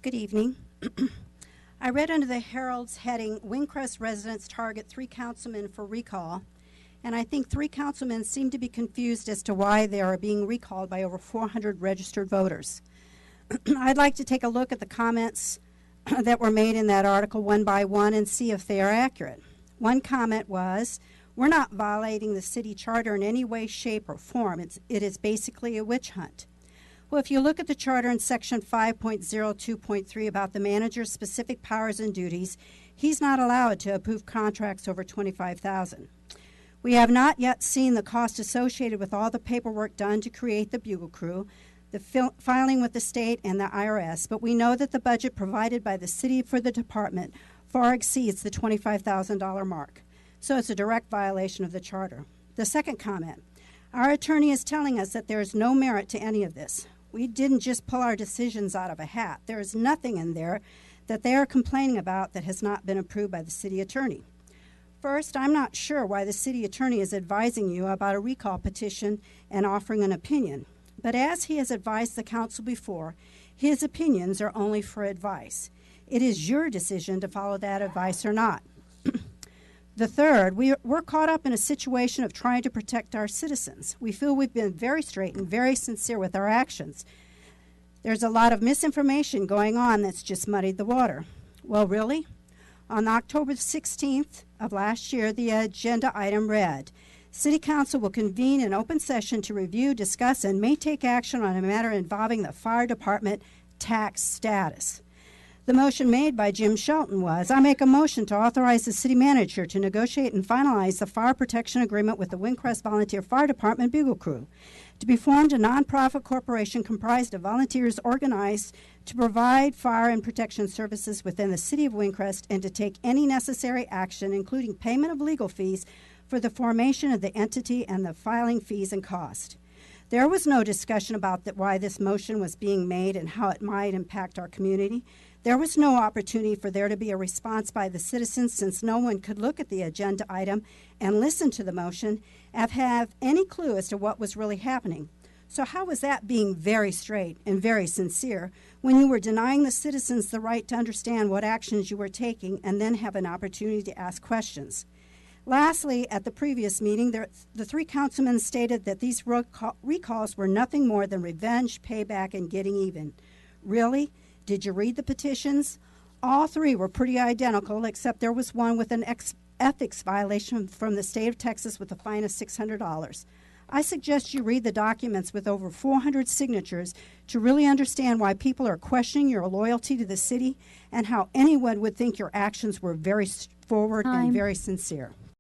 Good evening. I read under the Herald's heading, Windcrest residents target 3 councilmen for recall, and I think 3 councilmen seem to be confused as to why they are being recalled by over 400 registered voters. I'd like to take a look at the comments that were made in that article one by one and see if they are accurate. One comment was, "We're not violating the city charter in any way, shape, or form. It is basically a witch hunt." Well, if you look at the charter in section 5.02.3 about the manager's specific powers and duties, he's not allowed to approve contracts over $25,000. We have not yet seen the cost associated with all the paperwork done to create the Bugle Crew, the filing with the state and the IRS, but we know that the budget provided by the city for the department far exceeds the $25,000 mark. So it's a direct violation of the charter. The second comment, our attorney is telling us that there is no merit to any of this. We didn't just pull our decisions out of a hat. There is nothing in there that they are complaining about that has not been approved by the city attorney. First, I'm not sure why the city attorney is advising you about a recall petition and offering an opinion. But as he has advised the council before, his opinions are only for advice. It is your decision to follow that advice or not. The third, we're caught up in a situation of trying to protect our citizens. We feel we've been very straight and very sincere with our actions. There's a lot of misinformation going on that's just muddied the water. Well, really? On October 16th of last year, the agenda item read, City Council will convene an open session to review, discuss, and may take action on a matter involving the fire department tax status. The motion made by Jim Shelton was, I make a motion to authorize the city manager to negotiate and finalize the fire protection agreement with the Windcrest Volunteer Fire Department Bugle Crew, to be formed a nonprofit corporation comprised of volunteers organized to provide fire and protection services within the city of Windcrest, and to take any necessary action, including payment of legal fees, for the formation of the entity and the filing fees and cost. There was no discussion about why this motion was being made and how it might impact our community. There was no opportunity for there to be a response by the citizens, since no one could look at the agenda item and listen to the motion and have any clue as to what was really happening. So how was that being very straight and very sincere when you were denying the citizens the right to understand what actions you were taking and then have an opportunity to ask questions? Lastly, at the previous meeting, the 3 councilmen stated that these recalls were nothing more than revenge, payback, and getting even. Really? Did you read the petitions? All 3 were pretty identical, except there was one with an ethics violation from the state of Texas with a fine of $600. I suggest you read the documents with over 400 signatures to really understand why people are questioning your loyalty to the city and how anyone would think your actions were very forward and very sincere.